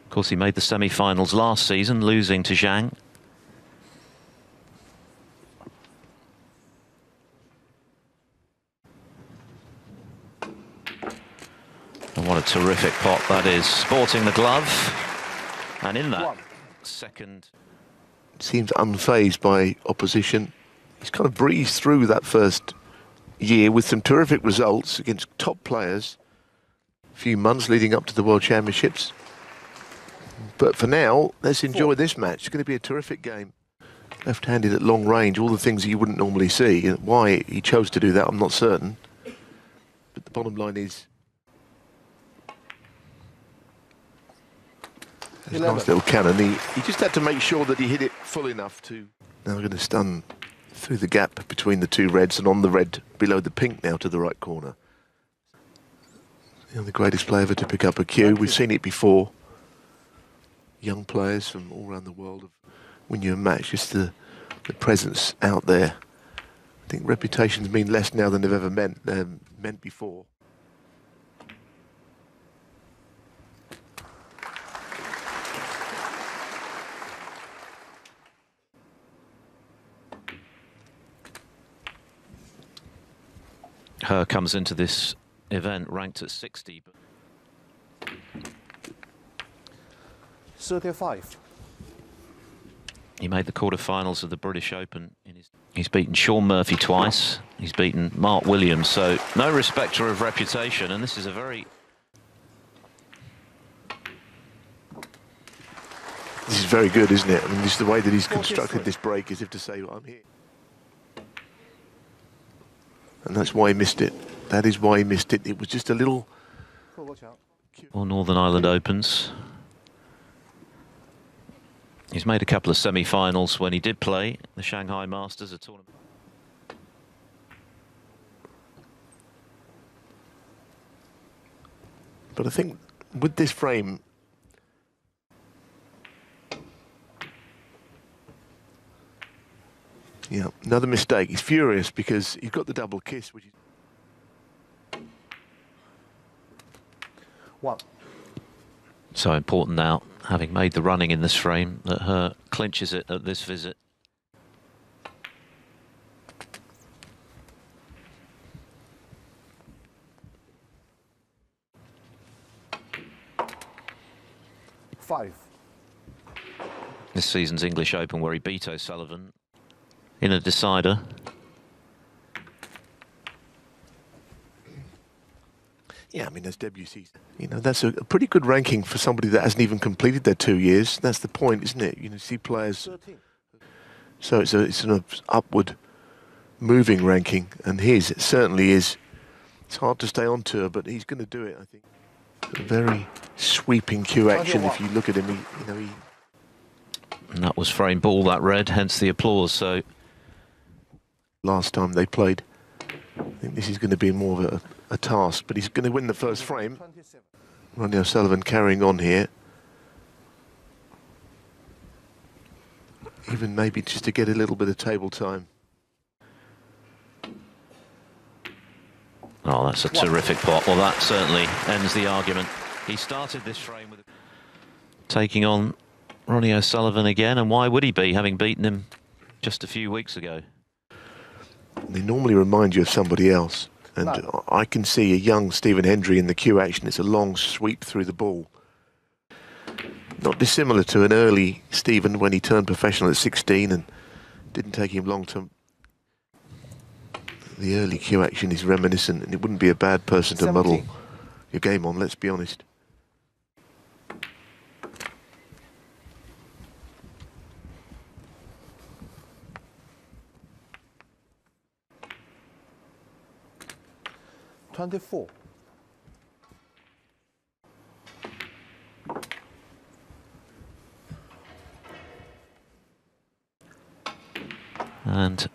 Of course, he made the semi-finals last season, losing to Zhang. And what a terrific pot that is, sporting the glove. And in that second... Seems unfazed by opposition. He's kind of breezed through that first year with some terrific results against top players. A few months leading up to the World Championships. But for now, let's enjoy this match. It's going to be a terrific game. Left-handed at long range, all the things you wouldn't normally see. Why he chose to do that, I'm not certain. But the bottom line is... It's a nice little cannon. He just had to make sure that he hit it full enough to... Now we're going to stun through the gap between the two reds and on the red below the pink now to the right corner. The greatest player ever to pick up a cue. We've seen it before. Young players from all around the world win you a match. Just the presence out there. I think reputations mean less now than they've ever meant before. He comes into this event ranked at 60. 35. He made the quarterfinals of the British Open. He's beaten Sean Murphy twice. He's beaten Mark Williams, so no respecter of reputation. And this is a very... This is very good, isn't it? I mean, this is the way that he's constructed this break, as if to say, well, I'm here. And that's why he missed it. That is why he missed it. It was just a little... Or Northern Ireland Opens. He's made a couple of semi-finals when he did play the Shanghai Masters, a tournament. But I think with this frame... Yeah, another mistake. He's furious because he's got the double kiss, which is... So important now, having made the running in this frame, that He clinches it at this visit. This season's English Open, where he beat O'Sullivan in a decider. Yeah, I mean, as WC's, that's a pretty good ranking for somebody that hasn't even completed their 2 years. That's the point, isn't it? You see players. 13. So it's an upward moving ranking, and his it certainly is. It's hard to stay on tour, but he's going to do it, I think. A very sweeping cue action. If you look at him, he. And that was frame ball, that red, hence the applause. So last time they played, I think this is going to be more of a task, but he's going to win the first frame. Ronnie O'Sullivan carrying on here. Even maybe just to get a little bit of table time. Oh, that's a terrific pot. Well, that certainly ends the argument. He started this frame with taking on Ronnie O'Sullivan again, and why would he be, having beaten him just a few weeks ago? They normally remind you of somebody else. And I can see a young Stephen Hendry in the cue action. It's a long sweep through the ball. Not dissimilar to an early Stephen when he turned professional at 16 and didn't take him long to... The early cue action is reminiscent, and it wouldn't be a bad person to muddle your game on, let's be honest. And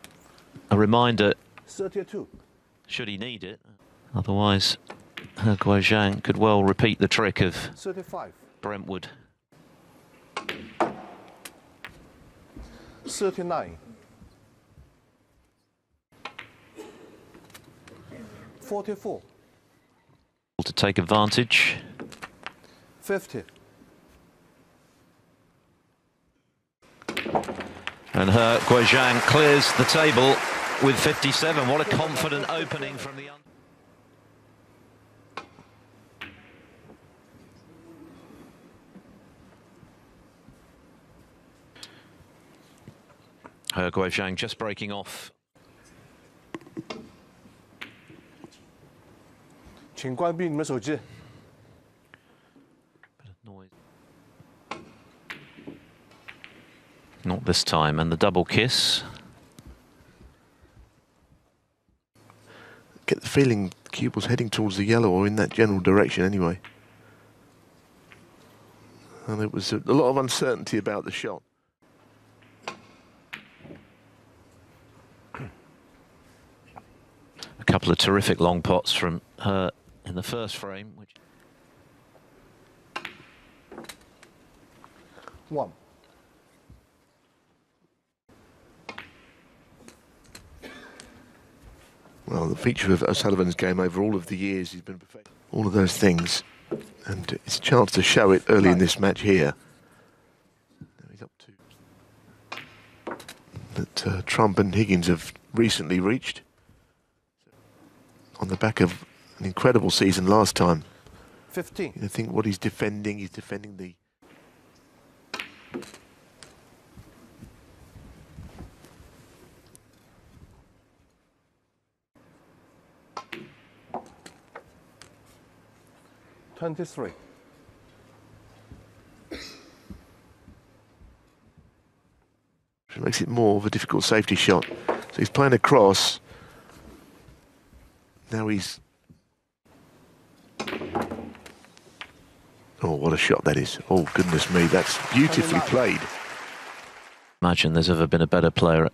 a reminder, 32. Should he need it, otherwise Guoqiang could well repeat the trick of 35. Brentwood. 39. 44. To take advantage. 50. And Guoqiang clears the table with 57. What a confident opening from the... Guoqiang just breaking off. 请关闭你们手机。 Bit of noise. Not this time, and the double kiss. Get the feeling the cube was heading towards the yellow, or in that general direction anyway. And there was a lot of uncertainty about the shot. A couple of terrific long pots from her in the first frame. Which... 1. Well, the feature of O'Sullivan's game over all of the years, he's been perfect. All of those things. And it's a chance to show it early in this match here. Now he's up to... That Trump and Higgins have recently reached. On the back of an incredible season last time. 15. I think what he's defending the... $23. Which makes it more of a difficult safety shot. So he's playing across. Now he's... Oh, what a shot that is. Oh, goodness me, that's beautifully played. Imagine there's ever been a better player at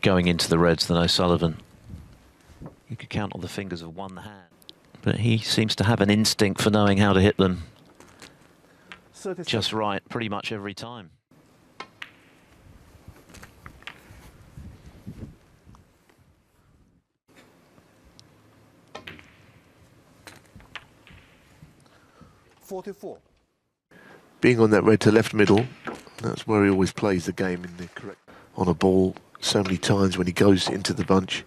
going into the reds than O'Sullivan. You could count on the fingers of one hand. But he seems to have an instinct for knowing how to hit them 36. just right pretty much every time. $44. Being on that red to left middle, that's where he always plays the game in the correct... On a ball so many times when he goes into the bunch.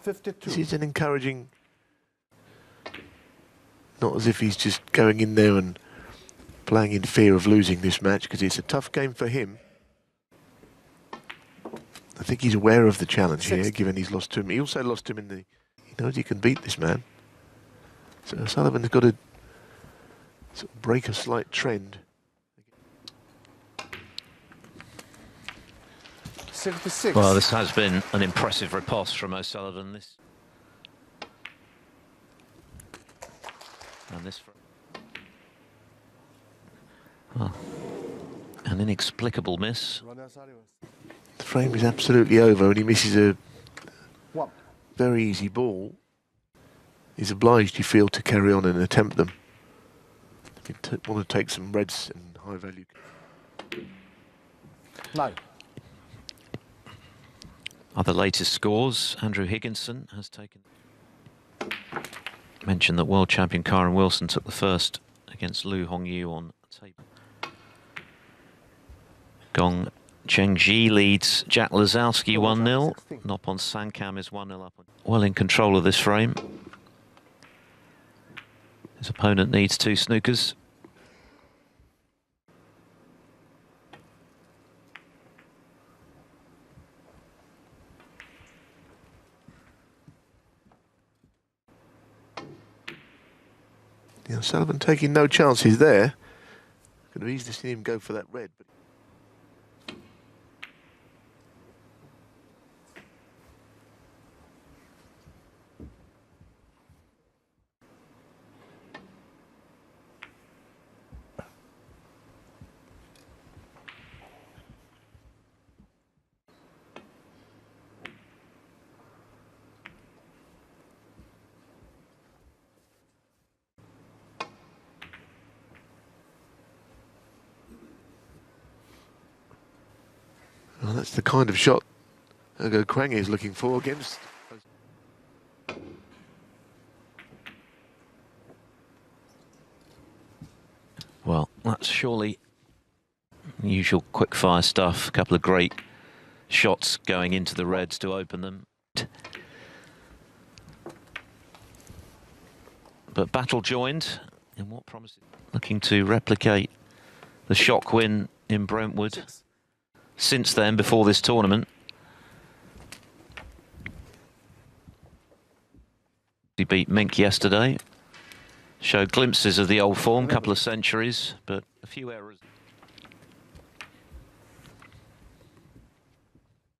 52. This is an encouraging... Not as if he's just going in there and playing in fear of losing this match, because it's a tough game for him. I think he's aware of the challenge here, given he's lost to him. He also lost to him in the... He knows he can beat this man. So Sullivan's got to sort of break a slight trend. 66. Well, this has been an impressive riposte from O'Sullivan. Oh, an inexplicable miss. The frame is absolutely over and he misses a 1. very easy ball. He's obliged, you feel, to carry on and attempt them. You want to take some reds and high value. 9. Other latest scores, Andrew Higginson has taken... Mentioned that world champion Karen Wilson took the first against Lu Hongyu on table. Gong Chengji leads Jack Lazowski 1-0. Noppon Sankam is 1-0 up. Well in control of this frame. His opponent needs 2 snookers. Yeah, Sullivan taking no chances there. Could have easily seen him go for that red. But well, that's the kind of shot Guoqiang is looking for against. Well, that's surely usual quick-fire stuff. A couple of great shots going into the reds to open them. But battle joined in what promises, looking to replicate the shock win in Brentwood since then, before this tournament. He beat Mink yesterday, showed glimpses of the old form, couple of centuries, but a few errors.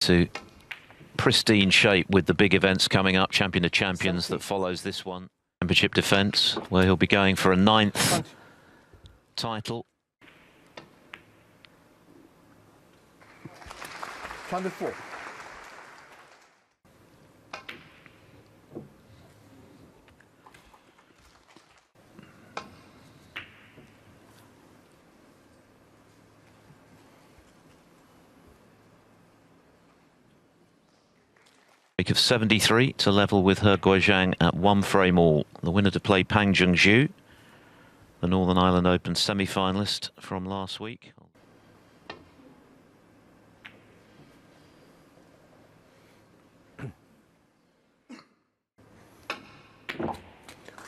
To pristine shape with the big events coming up, Champion of Champions that follows this one. Championship defence, where he'll be going for a 9th title. 24. Of 73 to level with her Guoqiang at 1 frame all. The winner to play Pang Zhengzhu, the Northern Ireland Open semi-finalist from last week.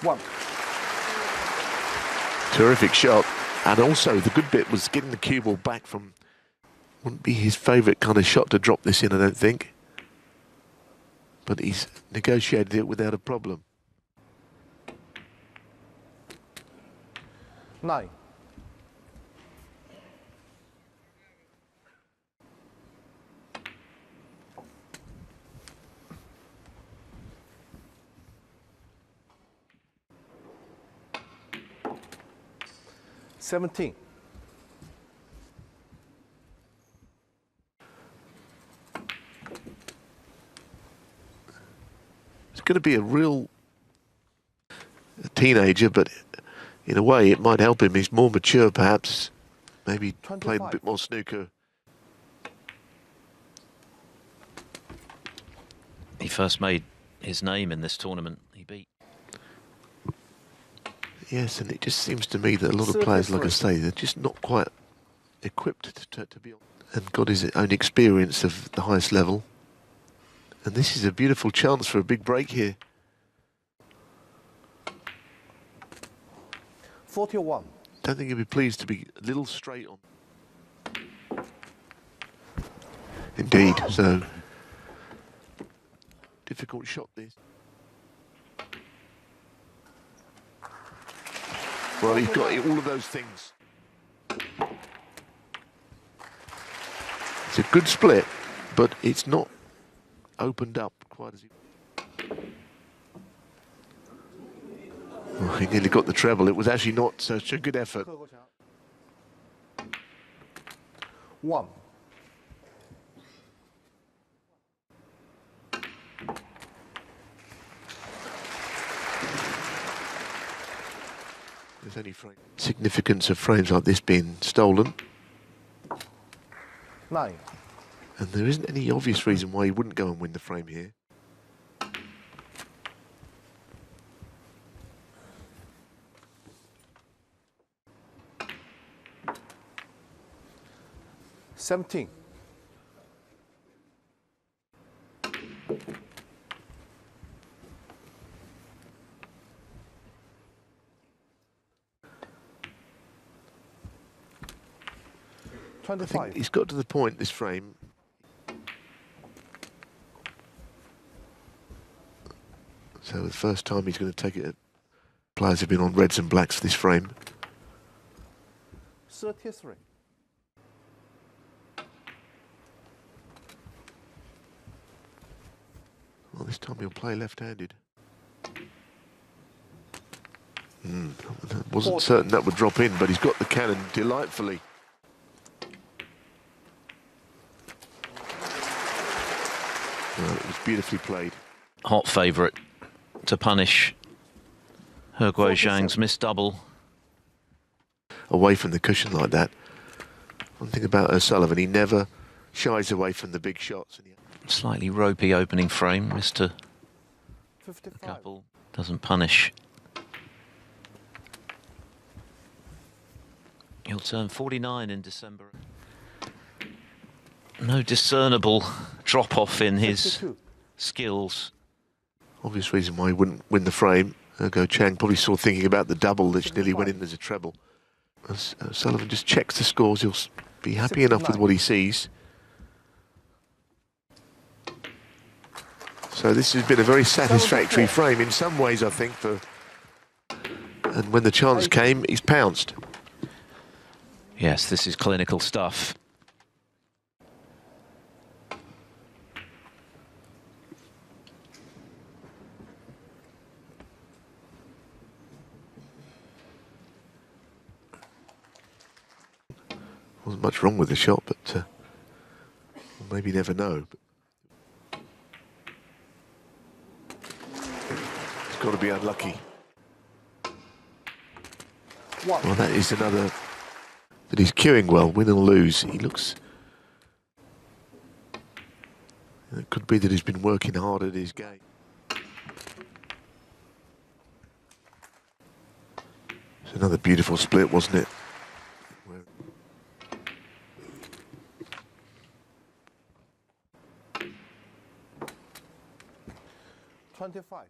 One. Terrific shot. And also the good bit was getting the cue ball back from, wouldn't be his favourite kind of shot to drop this in, I don't think. But he's negotiated it without a problem. 9. $17. Going to be a real teenager, but in a way it might help him. He's more mature, perhaps. Maybe 25. played a bit more snooker. He first made his name in this tournament. He beat. Yes, and it just seems to me that a lot of players, like I say, they're just not quite equipped to be on, and got his own experience of the highest level. And this is a beautiful chance for a big break here. 41. Don't think he'll be pleased to be a little straight on. Indeed, so difficult shot this. Well, he's got all of those things. It's a good split, but it's not opened up quite as he... Oh, he nearly got the treble. It was actually not such a good effort. 1. There's any significance of frames like this being stolen. 9. And there isn't any obvious reason why he wouldn't go and win the frame here. $17. I think he's got to the point, this frame. So the first time he's going to take it, players have been on reds and blacks for this frame. 33. Well, this time he'll play left-handed. Wasn't certain that would drop in, but he's got the cannon delightfully. Well, it was beautifully played. Hot favourite to punish her Guoqiang's missed double. Away from the cushion like that. One thing about O'Sullivan, he never shies away from the big shots. Slightly ropey opening frame, Mr. 55. Couple doesn't punish. He'll turn 49 in December. No discernible drop-off in his 62. skills. Obvious reason why he wouldn't win the frame. Guoqiang probably saw thinking about the double that nearly went 65. in as a treble. As Sullivan just checks the scores, he'll be happy enough with 69. what he sees. So this has been a very satisfactory 74. frame in some ways, I think, for... And when the chance came, he's pounced. Yes, this is clinical stuff. Wasn't much wrong with the shot, but well, maybe you never know. It's got to be unlucky. Well, that is another that he's cueing well, win or lose. He looks... It could be that he's been working hard at his game. It's another beautiful split, wasn't it? 25.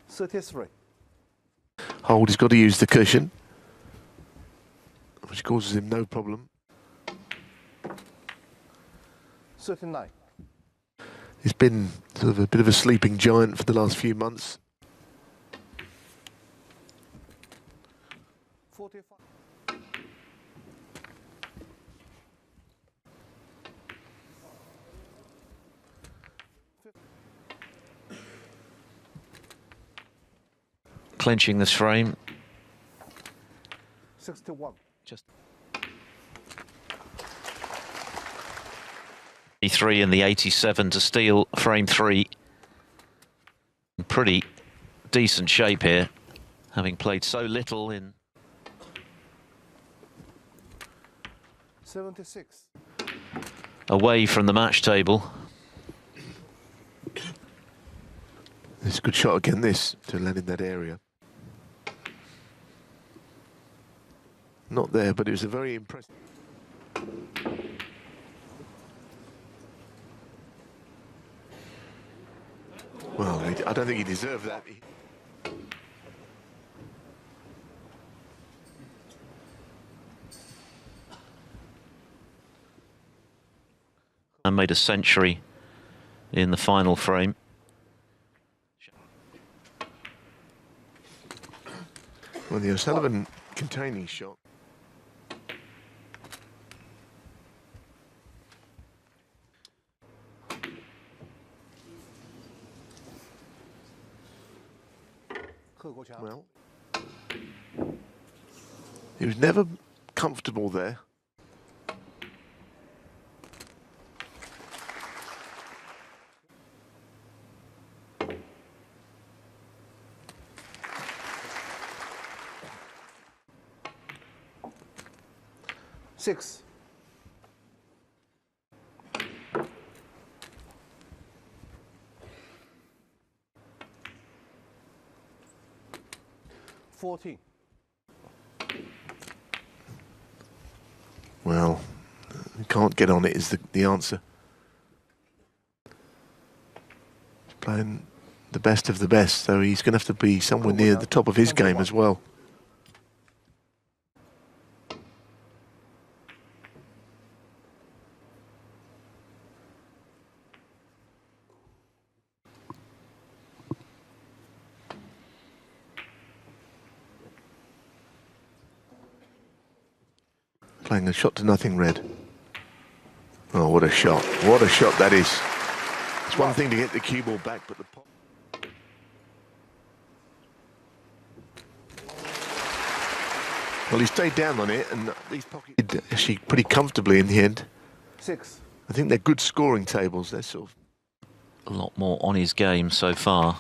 $33. Hold, he's got to use the cushion, which causes him no problem. 39. He's been sort of a bit of a sleeping giant for the last few months. 45. Clinching this frame. 61. Just 83 and the 87 to steal frame 3. Pretty decent shape here, having played so little in. 76. Away from the match table. It's a good shot again, this, to land in that area. Not there, but it was a very impressive... Well, I don't think he deserved that. And made a century in the final frame. Well, the O'Sullivan containing shot. Well, he was never comfortable there. Six. $14. Well, you can't get on it is the answer. He's playing the best of the best, so he's going to have to be somewhere near the top of his game as well. Playing a shot to nothing red. Oh, what a shot. What a shot that is. It's one thing to get the cue ball back, but the pop... Well, he stayed down on it, and these pocketed actually pretty comfortably in the end. 6. I think they're good scoring tables. They're sort of... A lot more on his game so far.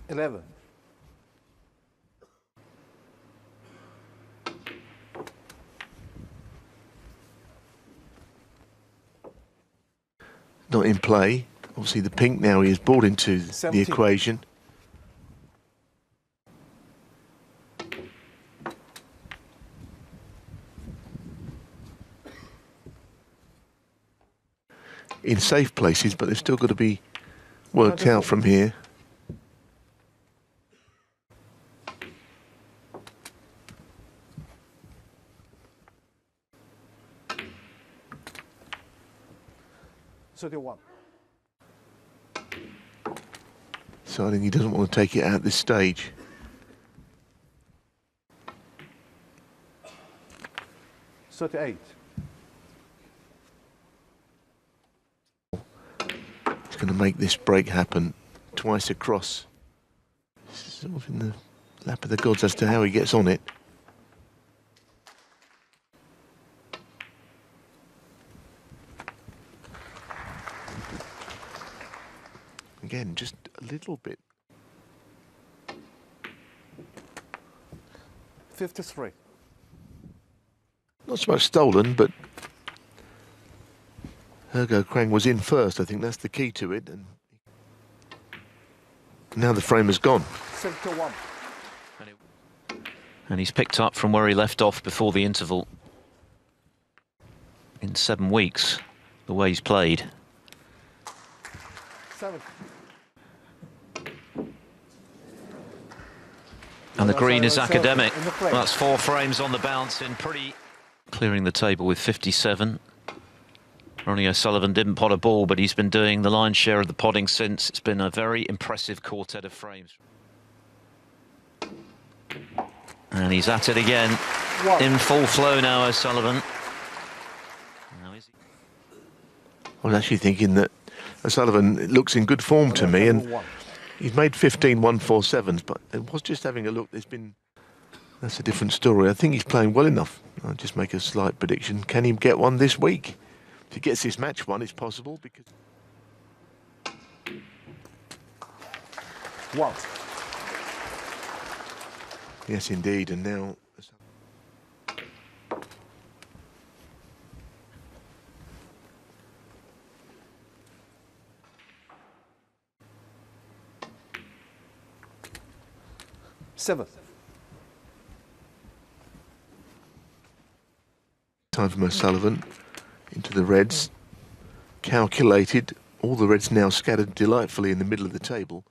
$11. not in play. Obviously the pink now he is brought into the 17. equation. In safe places, but they've still got to be worked out from here. Deciding he doesn't want to take it out at this stage. $38. He's going to make this break happen twice across. Sort of in the lap of the gods as to how he gets on it. Again, just a little bit. 53. Not so much stolen, but Guoqiang was in first. I think that's the key to it. And now the frame has gone. 61. And he's picked up from where he left off before the interval. In 7 weeks, the way he's played. 7. And the green is academic. That's 4 frames on the bounce in pretty... Clearing the table with 57. Ronnie O'Sullivan didn't pot a ball, but he's been doing the lion's share of the potting since. It's been a very impressive quartet of frames. And he's at it again. In full flow now, O'Sullivan. Now is he? I was actually thinking that O'Sullivan looks in good form to me, and he's made 15 147s, but it was just having a look. That's a different story. I think he's playing well enough. I'll just make a slight prediction. Can he get one this week? If he gets this match one, it's possible because... What? Yes, indeed, and now... Seven. Time from O'Sullivan into the reds. Calculated. All the reds now scattered delightfully in the middle of the table.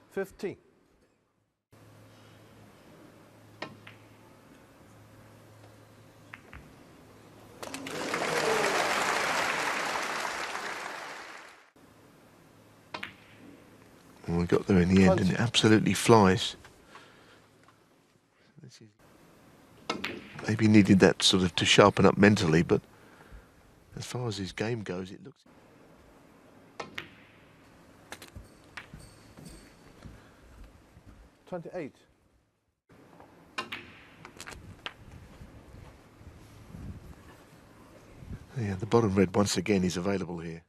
15. Well, we got there in the end, and it absolutely flies. Maybe needed that sort of to sharpen up mentally, but as far as his game goes, it looks... $28. Yeah, the bottom red once again is available here.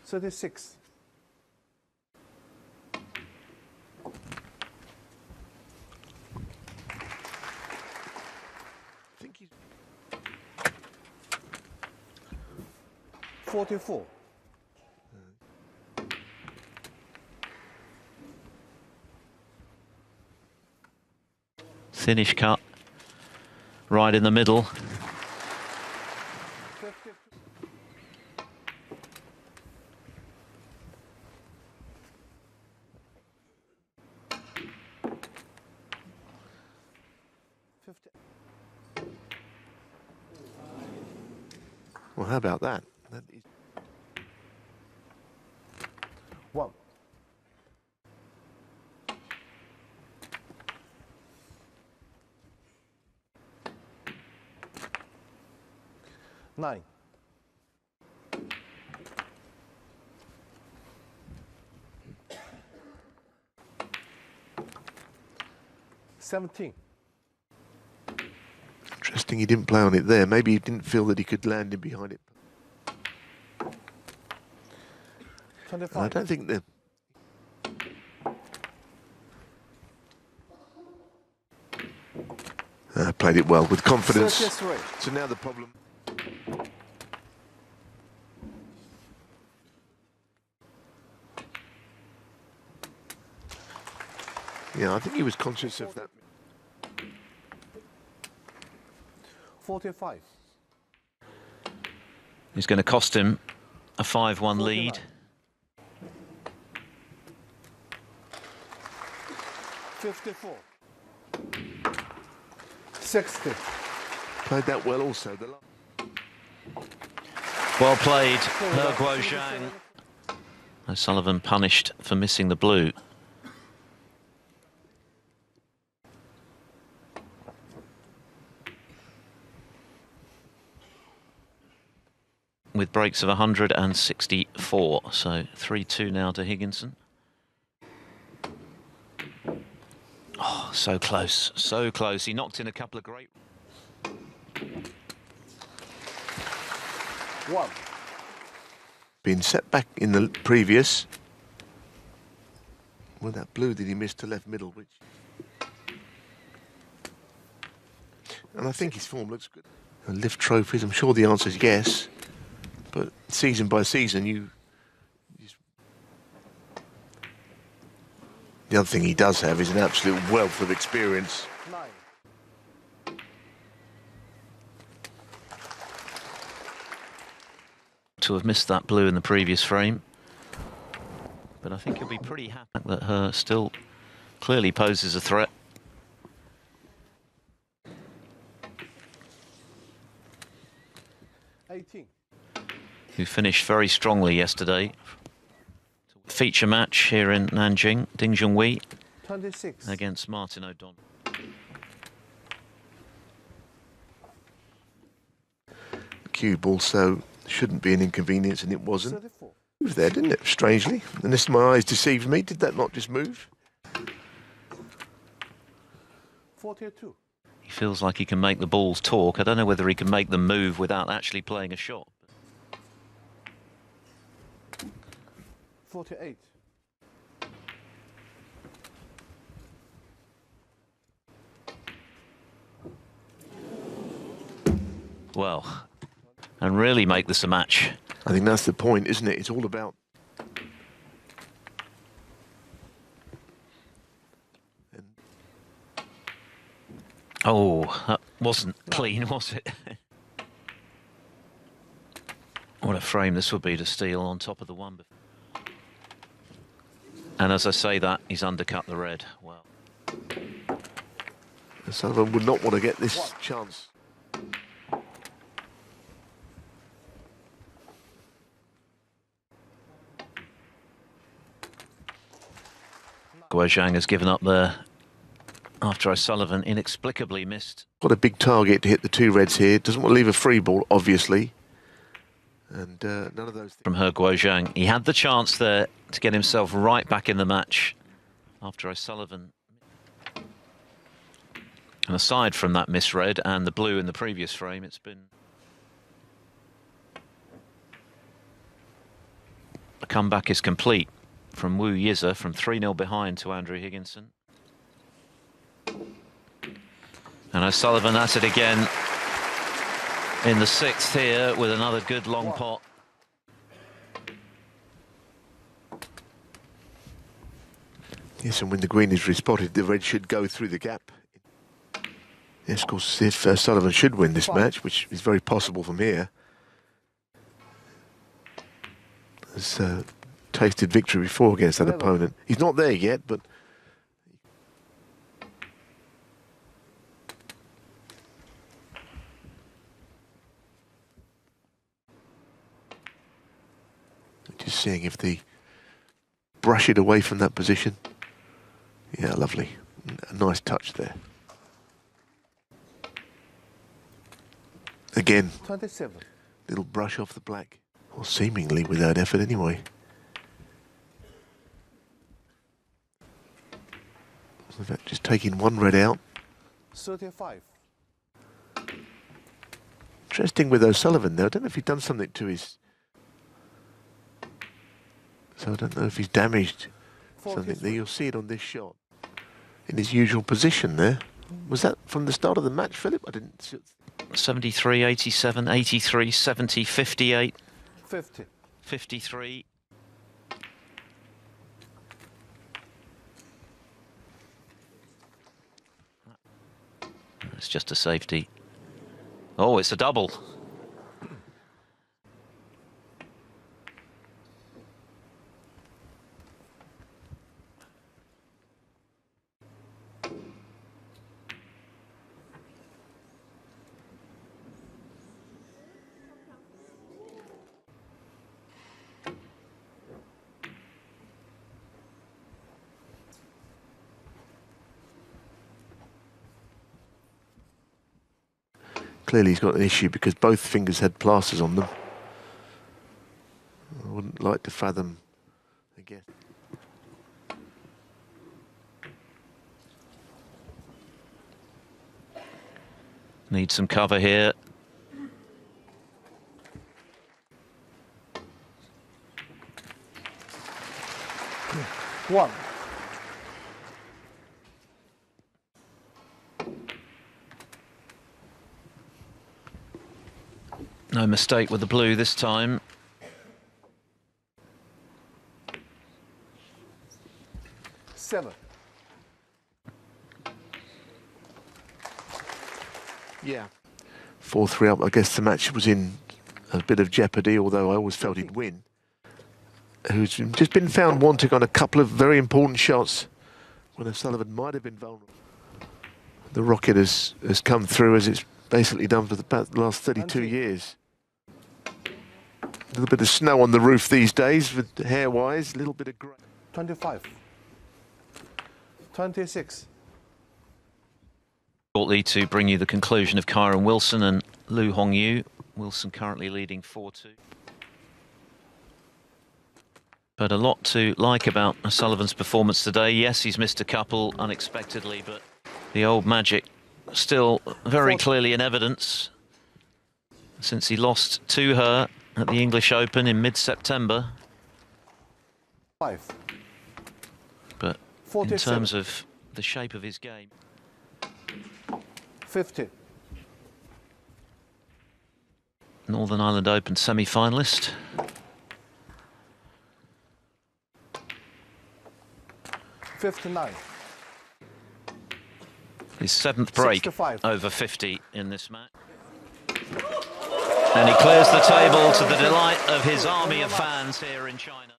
36. I think he's... 44. Thinnish cut. Right in the middle. 50. Well, how about that? That is... 1. $9. 17. Interesting he didn't play on it there. Maybe he didn't feel that he could land in behind it. 25. I don't think the... played it well, with confidence. 33. So now the problem... Yeah, I think he was conscious of that. 45. He's going to cost him a 5-1 lead. 54. 60. Played that well also. Well played, Guoqiang. O'Sullivan punished for missing the blue. With breaks of 164, so 3-2 now to Higginson. Oh, so close, so close. He knocked in a couple of great... 1. Been set back in the previous. Well, that blue that he missed to left middle, which... And I think his form looks good. And lift trophies, I'm sure the answer is yes. But season by season, the other thing he does have is an absolute wealth of experience. 9. To have missed that blue in the previous frame. But I think he'll be pretty happy that her still clearly poses a threat. 18. Who finished very strongly yesterday. Feature match here in Nanjing, Ding Junhui 26. against Martin O'Donnell. The cube also shouldn't be an inconvenience, and it wasn't. 34. It was there, didn't it? Strangely. Unless my eyes deceived me, did that not just move? 42. He feels like he can make the balls talk. I don't know whether he can make them move without actually playing a shot. 48. Well, and really make this a match. I think that's the point, isn't it? It's all about... Oh, that wasn't clean, was it? What a frame this would be to steal on top of the one. And as I say that, he's undercut the red. Well, Sullivan would not want to get this chance. Guoqiang has given up there after O'Sullivan inexplicably missed. Got a big target to hit the two reds here. Doesn't want to leave a free ball, obviously. And none of those... From Guoqiang. He had the chance there to get himself right back in the match after O'Sullivan. And aside from that misread and the blue in the previous frame, it's been... The comeback is complete from Wu Yize from 3-0 behind to Andrew Higginson. And O'Sullivan at it again in the sixth here with another good long pot. Yes, and when the green is respotted, the red should go through the gap. Yes, of course, if Sullivan should win this match, which is very possible from here, has tasted victory before against that opponent. He's not there yet, but... Just seeing if they brush it away from that position. Yeah, lovely. A nice touch there. Again, 27. little brush off the black. Well, seemingly without effort anyway. In fact, just taking one red out. 35. Interesting with O'Sullivan there. I don't know if he's done something to his... So I don't know if he's damaged something there. You'll see it on this shot. In his usual position there. Was that from the start of the match, Philip? I didn't see it. 73, 87, 83, 70, 58, 50. 53. It's just a safety. Oh, it's a double. Clearly he's got an issue because both fingers had plasters on them. I wouldn't like to fathom again. Need some cover here. One. No mistake with the blue this time. Seven. Yeah. 4-3 up. I guess the match was in a bit of jeopardy, although I always felt he'd win. Who's just been found wanting on a couple of very important shots when O'Sullivan might have been vulnerable. The rocket has come through as it's basically done for the last 32 years. A little bit of snow on the roof these days, with hair-wise, a little bit of grey. 25. 26. Shortly to bring you the conclusion of Kyron Wilson and Lu Hongyu. Wilson currently leading 4-2. But a lot to like about O'Sullivan's performance today. Yes, he's missed a couple unexpectedly, but the old magic still very clearly in evidence since he lost to her at the English Open in mid-September. 5. But 47. in terms of the shape of his game, 50. Northern Ireland Open semi-finalist. $59. His 7th break 65. over 50 in this match. And he clears the table to the delight of his army of fans here in China.